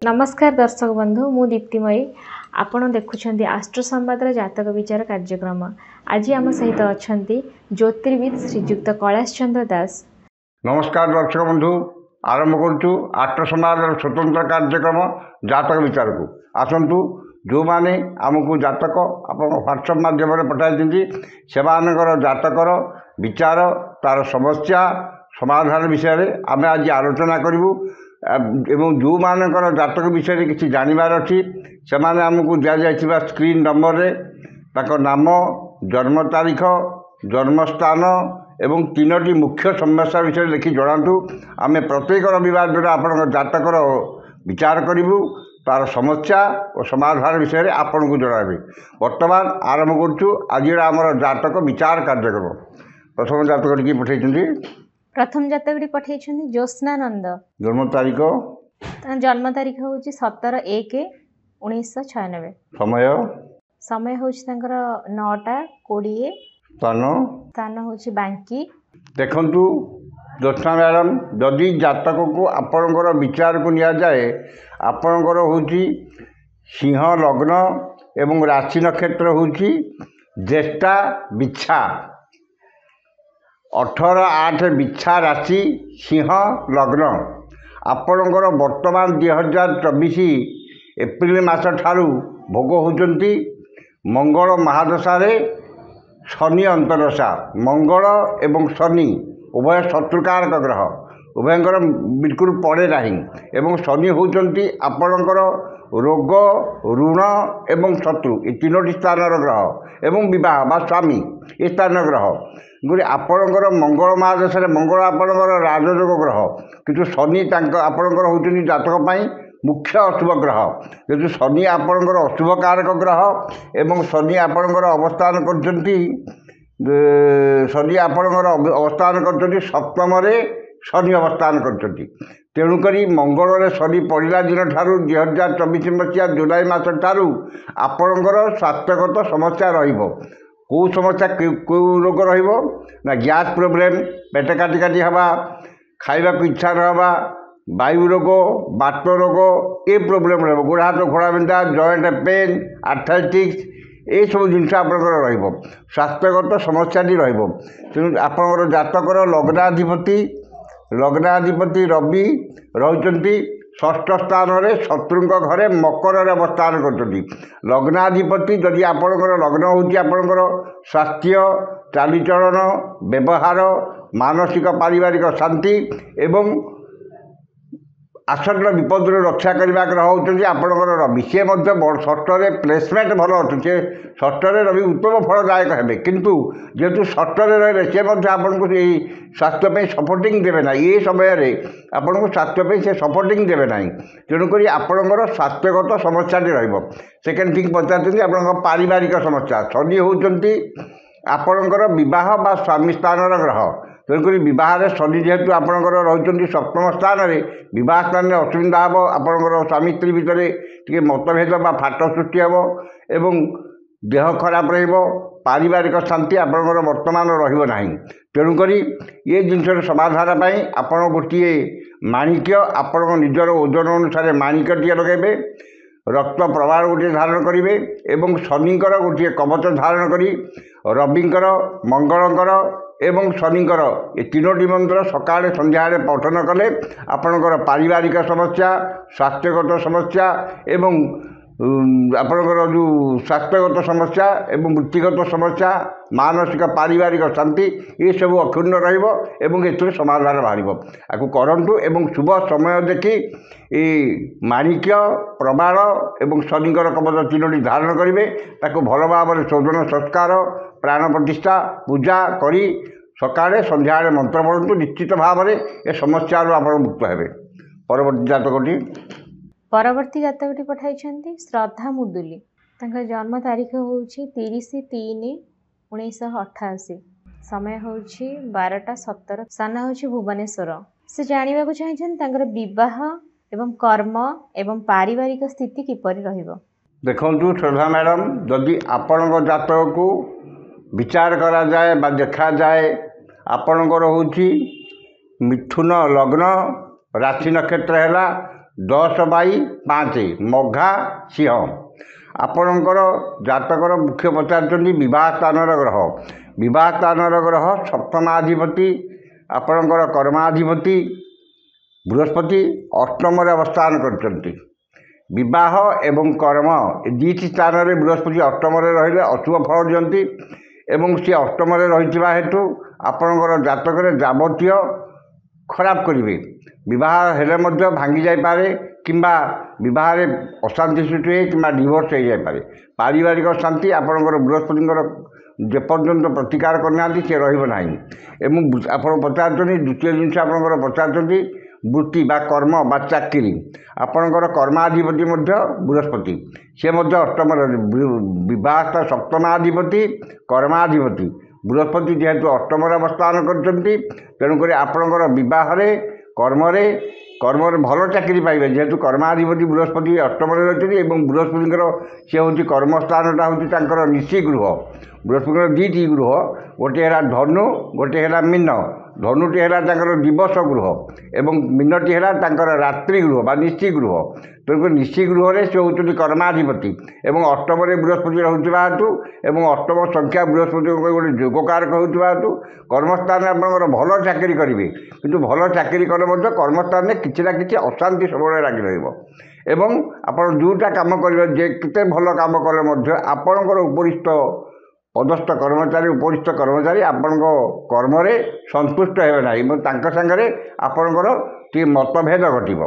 नमस्कार दर्शक बंधु मु दीप्तिमयी आपण देखुं आस्ट्रो संवाद जातक विचार कार्यक्रम। आज आम सहित अच्छा ज्योतिर्विद श्रीजुक्त कैलाश चंद्र दास। नमस्कार दर्शक बंधु आरंभ करुँ आस्ट्रो संवाद स्वतंत्र कार्यक्रम जातक विचार को आसतु जो मैंने आमको जातक आप व्हाट्सएप माध्यम पठाई से जातकर विचार तार समस्या समाधान विषय आम आज आलोचना करूँ एवं जो मानकर जातक विषय किसी जानवर अच्छी से आमको दि जा स्क्रीन नंबर रे नाम जन्म तारीख जन्मस्थान एवं तीनोटी मुख्य समस्या विषय लिखि जनातु आम प्रत्येक रविवार द्वारा आपण जातकर विचार करूँ तार समस्या और समाधान विषय आपन को जनाबी। बर्तमान आरंभ करुँ आज आम जातक विचार कार्यक्रम। प्रथम जातक की पठे प्रथम जातक पठे ज्योत्स्नानंद। जन्म तारीख हूँ 17/1/1996। समय हूँ 9:20। स्थान हूँ बांकी। देखु ज्योत्स्ना मैडम जदि जातक को आपणकर विचार को नि जाए आपणकर हूँ सिंह लग्न एवं राशि नक्षत्र हूँ ज्येष्ठा बिच्छा 18/8 बिच्छा राशि सिंह लग्न आपणकर वर्तमान 2024 एप्रिल मास ठारू भोग होती मंगल महादशा शनि अंतरदशा। मंगल एवं शनि उभय शत्रुकारक ग्रह उभयंकर बिल्कुल पड़े नहीं एवं शनि होती आपणकर रोग ऋण एवं शत्रु ये तीनोटी स्थान ग्रह एवं विवाह बा स्वामी ये स्थान ग्रह गुरी आपणकर मंगल महादशा मंगल आपणकर राजयोग ग्रह किंतु शनि आपणकर होती जातक पाई मुख्य अशुभ ग्रह किंतु शनि आपणकर अशुभ कारक ग्रह एवं शनि आपणकर अवस्थान करछंती शनि आपणकर अवस्थान करछंती सप्तम शनि अवस्थान करछंती। तेणुक मंगल शनि पड़ा दिन ठारू 2024 मसीहा जुलाई मास ठारू आपणकर स्वास्थ्यगत समस्या रहिबो। कौ समस्या कौ रोग रहिबो ना गैस प्रोब्लेम पेट काटी काटी हवा खाइबा इच्छा नवा वायु रोग बात रोग ये प्रोब्लेम रहा गोड़ हाथ घोड़ा बिंधा जॉइंट पेन आर्थराइटिक्स ये सब जिनस आप स्वास्थ्यगत समस्याटी तेणु आपंकर जातकर लग्नाधिपति रवि रही षष्ठ स्थान में शत्रु घरे मकर अवस्थान कर लग्नाधिपति जदि आपणकर लग्न होती आपणकर स्वास्थ्य चालीचलन व्यवहार मानसिक पारिवारिक शांति एवं आसन्न विपद रक्षा करने ग्रह होती आपणकर रवि सी षष्ठे प्लेसमेंट भल अच्छे षष्ठे रवि उत्तम फलदायक है किंतु जेहेतु षष्ठे रही सी आपन को स्वास्थ्य सपोर्टिंग देवे ना ये समय आपन को स्वास्थ्य से सपोर्टिंग देवे ना तेणुक आपणकर स्वास्थ्यगत समस्याटी सेकेंड थिंग पचार आप पारिवारिक समस्या शनि होती आपणकर बह बा स्वामी स्थान ग्रह तेणुक बह शनि जेहेतु आपणकर रही सप्तम स्थान में बह स्थान में असुविधा हम आपणकर स्वामी स्त्री भितर टे मतभेद बा फाट सृष्टि हम एवं देह खराब पारिवारिक शांति आपणकर वर्तमान रहा। तेणुक ये जिनस समाधान आपण गोटे माणिक्य आपण निजर ओजन अनुसार माणिक्यटी लगे रक्त प्रवाह गोटे धारण करेंगे एवं शनिकर गोटे कवच धारण करी रविंकर मंगलकर एवं शनिकर ये तीनोटी मंत्र सकाଳେ संध्यारे पठन कले आपणकर पारिवारिक समस्या स्वास्थ्यगत समस्या एवं आपणकर जो स्वास्थ्यगत समस्या एवं वृत्तिगत समस्या मानसिक पारिवारिक शांति ये सब अक्षुण्ण रही समाधान बाहर आपको करूँ एवं शुभ समय देखी ये माणिक्य प्रमाण एवं शनिकर कवच तीनोटी धारण करेंगे ताको भल भाव में शोधन संस्कार प्राण प्रतिष्ठा पूजा करी सकाळे संध्यारे मंत्र पढ़ु निश्चित भाव में ये समस्या आप मुक्त हे। परवर्ती जातकटी पठाई श्रद्धा मुदुली जन्म तारीख हूँ 30/3/1988। समय हूँ 12:17। स्थान हूँ भुवनेश्वर। से जानवा चाहिए विवाह एवं कर्म एवं पारिवारिक स्थिति किपरि रहिबो। देखु श्रद्धा मैडम जदि आपण जातक को विचार करा जाए बा देखा जाए आपणकर हूँ मिथुन लग्न राशि नक्षत्र है 10/5 ମଘା ସିଂହ। ଆପଣଙ୍କର ଜାତକର ମୁଖ୍ୟ ପଚାରୁଛନ୍ତି ବିବାହ ସ୍ଥାନର ଗ୍ରହ। ବିବାହ ସ୍ଥାନର ଗ୍ରହ ସପ୍ତମାଧିପତି ଆପଣଙ୍କର କର୍ମାଧିପତି ବୃହସ୍ପତି ଅଷ୍ଟମରେ ଅବସ୍ଥାନ କରିଛନ୍ତି। ବିବାହ ଏବଂ କର୍ମ ଏ ଦୁଇଟି ସ୍ଥାନରେ ବୃହସ୍ପତି ଅଷ୍ଟମରେ ରହିଲେ ଅଶୁଭ ଫଳ ଦିଅନ୍ତି ଏବଂ ସେ ଅଷ୍ଟମରେ ରହିଥିବା ହେତୁ ଆପଣଙ୍କର ଜାତକରେ ଯାବତୀୟ ଖରାପ କରିବେ। ବିବାହ ହେଲେ ମଧ୍ୟ ଭାଙ୍ଗି ଯାଇପାରେ କିମ୍ବା ବିବାହରେ ଅଶାନ୍ତି ସୃଷ୍ଟି ହୁଏ କିମ୍ବା ଡିଭୋର୍ସ ହୋଇଯାଇପାରେ। ପାରିବାରିକ ଶାନ୍ତି ଆପଣଙ୍କର ବୃହସ୍ପତିଙ୍କର ଯେପର୍ଯ୍ୟନ୍ତ ପ୍ରତିକାର କରିନାହାନ୍ତି ସେ ରହିବ ନାହିଁ। ଏବଂ ଆପଣ ପଚାରୁଛନ୍ତି ଦ୍ୱିତୀୟ ଜିନିଷ ଆପଣଙ୍କର ପଚାରୁଛନ୍ତି ବୃତ୍ତି ବା କର୍ମ ବା ଚାକିରି। ଆପଣଙ୍କର କର୍ମାଧିପତି ମଧ୍ୟ ବୃହସ୍ପତି, ସେ ମଧ୍ୟ ଅଷ୍ଟମରେ ବିବାହ ସପ୍ତମାଧିପତି କର୍ମାଧିପତି ବୃହସ୍ପତି ଯେହେତୁ ଅଷ୍ଟମରେ ଅବସ୍ଥାନ କରିଛନ୍ତି, ତେଣୁକରି ଆପଣଙ୍କର ବିବାହରେ କର୍ମରେ ଭଲ ଚାକିରି ପାଇବେ। ଯେହେତୁ କର୍ମାଧିପତି ବୃହସ୍ପତି ଅଷ୍ଟମରେ ରହିଛନ୍ତି ଏବଂ ବୃହସ୍ପତିଙ୍କର ସେ ହେଉଛି କର୍ମସ୍ଥାନଟା ହେଉଛି ତାଙ୍କର ନିଶି ଗୃହ। ବୃହସ୍ପତିଙ୍କର ଦୁଇଟି ଗୃହ, ଗୋଟିଏ ହେଲା ଧନୁ, ଗୋଟିଏ ହେଲା ମୀନ। ଧନୁଟି ହେଲା ତାଙ୍କର ଦିବସ ଗୃହ ଏବଂ ମୀନଟି ହେଲା ତାଙ୍କର ରାତ୍ରି ଗୃହ ବା ନିଶି ଗୃହ। ତେଣୁକରି ନିଶି ଗୃହରେ ସେ ହେଉଛନ୍ତି କର୍ମାଧିପତି ଏବଂ ଅଷ୍ଟମରେ ବୃହସ୍ପତି ରହୁଥିବା ହେତୁ ଏବଂ ଅଷ୍ଟମ ସଂଖ୍ୟା ବୃହସ୍ପତିଙ୍କ ଗୋଟେ ଯୋଗକାରକ ହେଉଥିବା ହେତୁ କର୍ମସ୍ଥାନରେ ଆପଣଙ୍କର ଭଲ ଚାକିରି କରିବେ। କିନ୍ତୁ ଭଲ ଚାକିରି କଲେ ମଧ୍ୟ କର୍ମସ୍ଥାନରେ କିଛି ନା କିଛି ଅଶାନ୍ତି ସବୁବେଳେ ଲାଗି ରହିବ ଏବଂ ଆପଣ ଯେଉଁଟା କାମ କରିବେ ଯେ କେତେ ଭଲ କାମ କଲେ ମଧ୍ୟ ଆପଣଙ୍କର ଉପରିସ୍ଥ ପଦସ୍ଥ କର୍ମଚାରୀ ଆପଣଙ୍କ କର୍ମରେ ସନ୍ତୁଷ୍ଟ ହେବେ ନାହିଁ ଏବଂ ତାଙ୍କ ସାଙ୍ଗରେ ଆପଣଙ୍କର ଟିକେ ମତଭେଦ ଘଟିବ।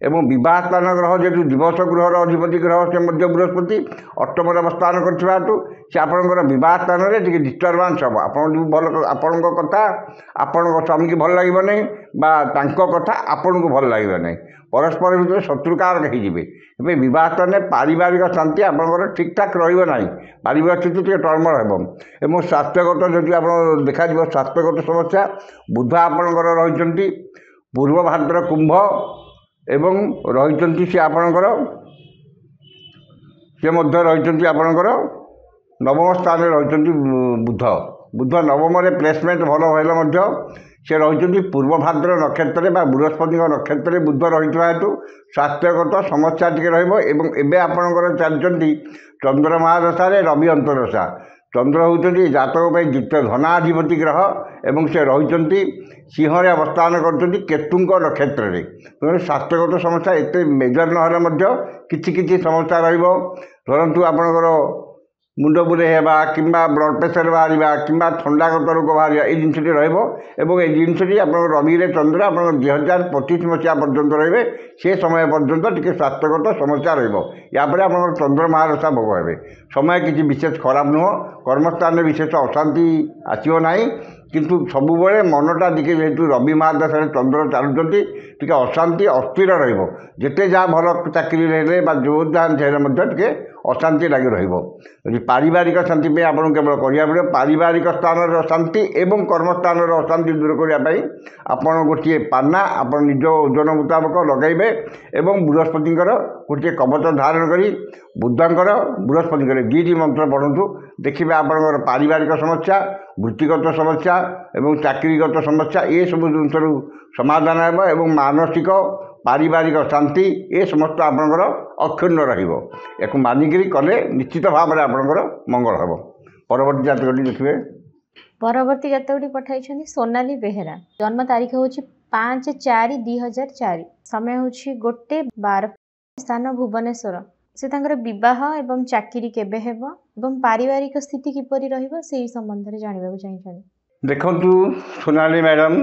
ଏବଂ ବିବାହ ସ୍ଥାନ ଗ୍ରହ ଯେହେତୁ ଦିବସ ଗୃହର ଅଧିପତି ଗ୍ରହ ସେ ମଧ୍ୟ ବୃହସ୍ପତି ଅଷ୍ଟମରେ ଅବସ୍ଥାନ କରିଥିବା ହେତୁ ସେ ଆପଣଙ୍କର ବିବାହ ସ୍ଥାନରେ ଟିକେ ଡିଷ୍ଟର୍ବାନ୍ସ ହେବ। ଆପଣଙ୍କ କଥା ଆପଣଙ୍କ ସ୍ୱାମୀକି ଭଲ ଲାଗିବ ନାହିଁ ବା ତାଙ୍କ କଥା ଆପଣଙ୍କୁ ଭଲ ଲାଗିବ ନାହିଁ। ପରସ୍ପର ଭିତରେ ଶତ୍ରୁକାରକ ହେଇଯିବେ। ଏବେ ବିବାହ ସ୍ଥାନରେ ପାରିବାରିକ ଶାନ୍ତି ଆପଣଙ୍କର ଠିକ୍ଠାକ୍ ରହିବ ନାହିଁ। ପାରିବାରିକ ସ୍ଥିତି ଟିକେ ଟଳମଳ ହେବ ଏବଂ ସ୍ୱାସ୍ଥ୍ୟଗତ ଯଦି ଆପଣ ଦେଖାଯିବ ସ୍ୱାସ୍ଥ୍ୟଗତ ସମସ୍ୟା ବୁଧ ଆପଣଙ୍କର ରହିଛନ୍ତି ପୂର୍ବ ଭାଦ୍ର କୁମ୍ଭ ଏବଂ ରହିଛନ୍ତି ସେ ମଧ୍ୟ ରହିଛନ୍ତି ଆପଣଙ୍କର ନବମ ସ୍ଥାନରେ ରହିଛନ୍ତି ବୁଧ ନବମରେ ପ୍ଲେସମେଣ୍ଟ ଭଲ ହେଲେ ମଧ୍ୟ ସେ ରହିଛନ୍ତି ପୂର୍ବ ଭାଦ୍ର ନକ୍ଷତ୍ରରେ ବା ବୃହସ୍ପତିଙ୍କ ନକ୍ଷତ୍ରରେ ବୁଧ ରହିଥିବା ହେତୁ ସ୍ୱାସ୍ଥ୍ୟଗତ ସମସ୍ୟା ଟିକେ ରହିବ। ଏବଂ ଏବେ ଆପଣଙ୍କର ଚାଲିଛନ୍ତି ଚନ୍ଦ୍ର ମହାଦଶାରେ ରବି ଅନ୍ତର୍ଦଶା। ଚନ୍ଦ୍ର ହେଉଛନ୍ତି ଜାତକ ପାଇଁ ଦ୍ୱିତୀୟ ଧନାଧିପତି ଗ୍ରହ ଏବଂ ସେ ରହିଛନ୍ତି ସିଂହରେ ଅବସ୍ଥାନ କରୁଛନ୍ତି କେତୁଙ୍କ ନକ୍ଷତ୍ରରେ। ତେଣୁ ସ୍ୱାସ୍ଥ୍ୟଗତ ସମସ୍ୟା ଏତେ ମେଜର ନହେଲେ ମଧ୍ୟ କିଛି ସମସ୍ୟା ରହିବ। ଧରନ୍ତୁ ଆପଣଙ୍କର ମୁଣ୍ଡ ବୁଲେଇ ହେବା କିମ୍ବା ବ୍ଲଡ଼ ପ୍ରେସର ବାହାରିବା କିମ୍ବା ଥଣ୍ଡାଗତ ରୋଗ ବାହାରିବା ଏଇ ଜିନିଷଟି ରହିବ ଏବଂ ଏଇ ଜିନିଷଟି ଆପଣଙ୍କ ରବିରେ ଚନ୍ଦ୍ର ଆପଣଙ୍କ 2025 ମସିହା ପର୍ଯ୍ୟନ୍ତ ରହିବେ। ସେ ସମୟ ପର୍ଯ୍ୟନ୍ତ ଟିକେ ସ୍ୱାସ୍ଥ୍ୟଗତ ସମସ୍ୟା ରହିବ। ୟାପରେ ଆପଣଙ୍କର ଚନ୍ଦ୍ର ମହାଦଶା ଭୋଗ ହେବେ। ସମୟ କିଛି ବିଶେଷ ଖରାପ ନୁହଁ, କର୍ମସ୍ଥାନରେ ବିଶେଷ ଅଶାନ୍ତି ଆସିବ ନାହିଁ, କିନ୍ତୁ ସବୁବେଳେ ମନଟା ଟିକେ ଯେହେତୁ ରବି ମହାଦଶାରେ ଚନ୍ଦ୍ର ଚାଲୁଛନ୍ତି ଟିକେ ଅଶାନ୍ତି ଅସ୍ଥିର ରହିବ। ଯେତେ ଯାହା ଭଲ ଚାକିରିରେ ହେଲେ ବା ଯୋଉଦାନ ହେଲେ ମଧ୍ୟ ଟିକେ ଅଶାନ୍ତି ଲାଗି ରହିବ। ଯଦି ପାରିବାରିକ ଶାନ୍ତି ପାଇଁ ଆପଣଙ୍କୁ କେବଳ କରିବାକୁ ପଡ଼ିବ ପାରିବାରିକ ସ୍ଥାନର ଶାନ୍ତି ଏବଂ କର୍ମସ୍ଥାନର ଅଶାନ୍ତି ଦୂର କରିବା ପାଇଁ ଆପଣ ଗୋଟିଏ ପାନା ଆପଣ ନିଜ ଓଜନ ମୁତାବକ ଲଗାଇବେ ଏବଂ ବୃହସ୍ପତିଙ୍କର ଗୋଟିଏ କବଚ ଧାରଣ କରି ବୁଧଙ୍କର ବୃହସ୍ପତିଙ୍କର ଦୁଇଟି ମନ୍ତ୍ର ପଢ଼ନ୍ତୁ। ଦେଖିବେ ଆପଣଙ୍କର ପାରିବାରିକ ସମସ୍ୟା, ବୃତ୍ତିଗତ ସମସ୍ୟା ଏବଂ ଚାକିରିଗତ ସମସ୍ୟା ଏସବୁ ଜିନିଷରୁ ସମାଧାନ ହେବ ଏବଂ ମାନସିକ ପାରିବାରିକ ଶାନ୍ତି ଏ ସମସ୍ତ ଆପଣଙ୍କର ଅକ୍ଷୁଣ୍ଣ ରହିବ। ଏହାକୁ ମାନିକିରି କଲେ ନିଶ୍ଚିତ ଭାବରେ ଆପଣଙ୍କର ମଙ୍ଗଳ ହେବ। ପରବର୍ତ୍ତୀ ଜାତକଟି ଦେଖିବେ। ପରବର୍ତ୍ତୀ ଜାତକଟି ପଠାଇଛନ୍ତି ସୋନାଲି ବେହେରା। ଜନ୍ମ ତାରିଖ ହେଉଛି 5/4/2004। ସମୟ ହେଉଛି 1:12। ସ୍ଥାନ ଭୁବନେଶ୍ୱର। ସେ ତାଙ୍କର ବିବାହ ଏବଂ ଚାକିରି କେବେ ହେବ ଏବଂ ପାରିବାରିକ ସ୍ଥିତି କିପରି ରହିବ ସେହି ସମ୍ବନ୍ଧରେ ଜାଣିବାକୁ ଚାହିଁଛନ୍ତି। ଦେଖନ୍ତୁ ସୋନାଲି ମ୍ୟାଡ଼ାମ୍,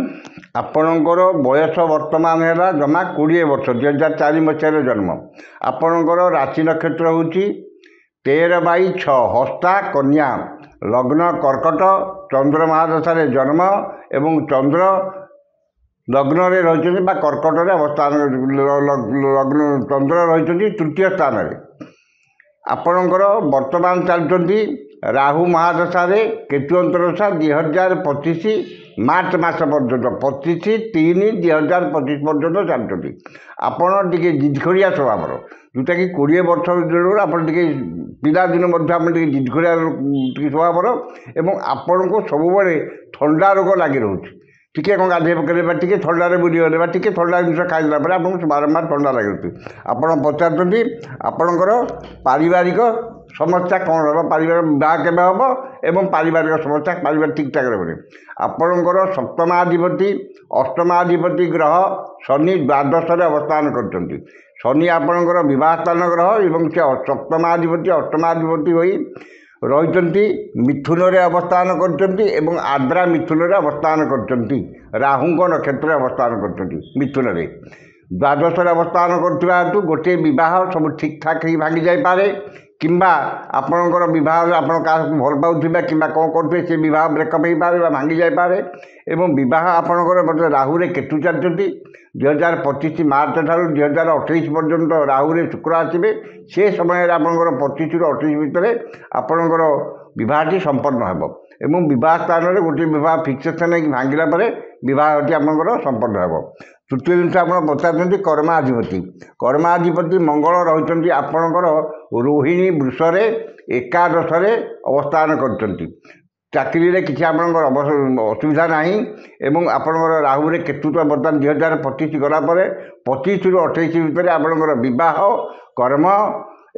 ଆପଣଙ୍କର ବୟସ ବର୍ତ୍ତମାନ ହେଲା ଜମା 20 ବର୍ଷ। 2004 ମସିହାରେ ଜନ୍ମ। ଆପଣଙ୍କର ରାଶି ନକ୍ଷତ୍ର ହେଉଛି 13/6 ହସ୍ତା କନ୍ୟା, ଲଗ୍ନ କର୍କଟ, ଚନ୍ଦ୍ର ମହାଦଶାରେ ଜନ୍ମ ଏବଂ ଚନ୍ଦ୍ର ଲଗ୍ନରେ ରହିଛନ୍ତି ବା କର୍କଟରେ ଅବସ୍ଥାନ ଚନ୍ଦ୍ର ରହିଛନ୍ତି ତୃତୀୟ ସ୍ଥାନରେ। ଆପଣଙ୍କର ବର୍ତ୍ତମାନ ଚାଲୁଛନ୍ତି ରାହୁ ମହାଦଶାରେ କେତୁ ଅନ୍ତର୍ଦଶା 2025 ମାର୍ଚ୍ଚ ମାସ ପର୍ଯ୍ୟନ୍ତ 25/3/2025 ପର୍ଯ୍ୟନ୍ତ ଚାଲୁଛନ୍ତି। ଆପଣ ଟିକେ ଜିଦଖୋରିଆ ସ୍ୱଭାବର, ଯେଉଁଟାକି 20 ବର୍ଷ ବେଳରୁ ଆପଣ ଟିକେ ପିଲାଦିନ ମଧ୍ୟ ଆପଣ ଟିକେ ଜିଦଖୋରିଆ ଟିକେ ସ୍ୱଭାବର ଏବଂ ଆପଣଙ୍କୁ ସବୁବେଳେ ଥଣ୍ଡା ରୋଗ ଲାଗି ରହୁଛି। टिके कौन गाधे पकड़े टिके थंडारे बुरीगले टिके थंडा जिन खाइला आपको बारंबार थंडा लगे आप पचार आपणकर पारिवारिक समस्या कौन हम पारिवारिक विवाह केवे हम एवं पारिवारिक समस्या पारिवारिक ठीक ठाक रहे आपणकर सप्तमाधिपति अष्टमाधिपति ग्रह शनि द्वादश अवस्थान कर शनि आपणकर बह स्थान ग्रह एवं से सप्तमाधिपति अष्टमाधिपति हो रही मिथुन अवस्थान कर आद्रा मिथुन अवस्थान कर राहु नक्षत्र अवस्थान कर मिथुन द्वादश अवस्थान कर गोटे बह सब ठीक ठाक ही भांगी जापे किंबा आपणकर बह आप भल पाऊे कि कौन करुवे से बह ब्रेकअप हो पारे भांगी जापे एवं बह आपणकर राहुरे केतु चलती 2025 मार्च ठार 2028 पर्यंत राहुरे शुक्र आसवे से समय आपणकर 25 ରୁ 28 भितर आपणकर बहटी संपन्न हो एवं बह स्थान में गोटे बह फिक्सेसन भांगिला बहटी आपणकर संपन्न हो तृतीय जिन आप पचार कर्माधिपति कर्माधिपति मंगल रही आपणकर रोहिणी वृषरे एकादश अवस्थान कर चाकरी किसी आपणकर असुविधा नहीं एवं आपणकर राहुरे केतु तो बर्तमान 2025 गलापर 25 ରୁ 28 भितर आपणकर बह कर्म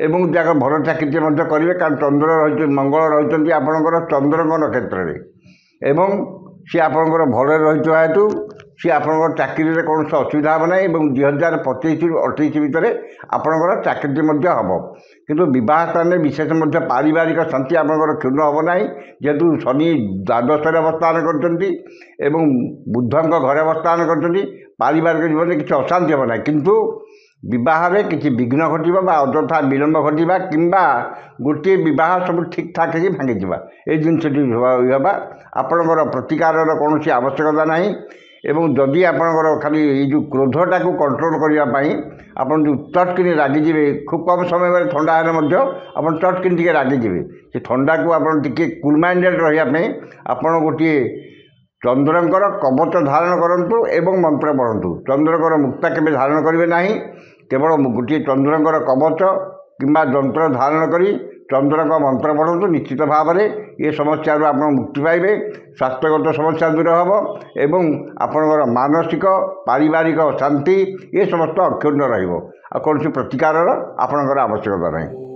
एवं जाक भल चाकरी करेंगे कारण चंद्र रही मंगल रही आपणकर चंद्र नक्षत्र एवं सी आपणकर भल रही हेतु सी आपणकर चाकरी कौन असुविधा हम ना 2025 ରୁ 28 भितर आपणकर चाकरी हम किंतु बह स्थान में विशेष पारिवारिक शांति आपणकर क्षुण्ण हम ना जेहेतु शनि द्वादश अवस्थान कर बुध घर अवस्थान कर पारिवारिक जीवन में किसी अशांति हम ना किंतु बह किसी विघ्न घटवा अଯଥା विलम्ब घटवा किंबा गोटे बह सब ठीक ठाक ही भांगी ये जिनटी होगा आपणकर प्रतिकार कौन आवश्यकता ना एवं जदि आपणकर खाली जो क्रोधटा को कंट्रोल करने आप चटकिन रागिजे खूब कम समय में ठंडा हेल्ले आप चटकिन टे रागिजे से ठंडा को आप कूल माइंडेड रही आपड़ गोटे चंद्रकर कवच धारण करूँ एवं मंत्र पढ़ु चंद्रकर मुक्ता केवे धारण करेंगे ना केवल गोटे चंद्रकर कवच किंबा जंत्र धारण करी चंद्र का मंत्र पढ़ु निश्चित भाव में ये समस्या आप मुक्ति पाइबे स्वास्थ्यगत समस्या दूर हम एवं आपणकर मानसिक पारिवारिक शांति ये समस्त अक्षुण्ण रहा कौन प्रतिकार आपणकर आवश्यकता नहीं।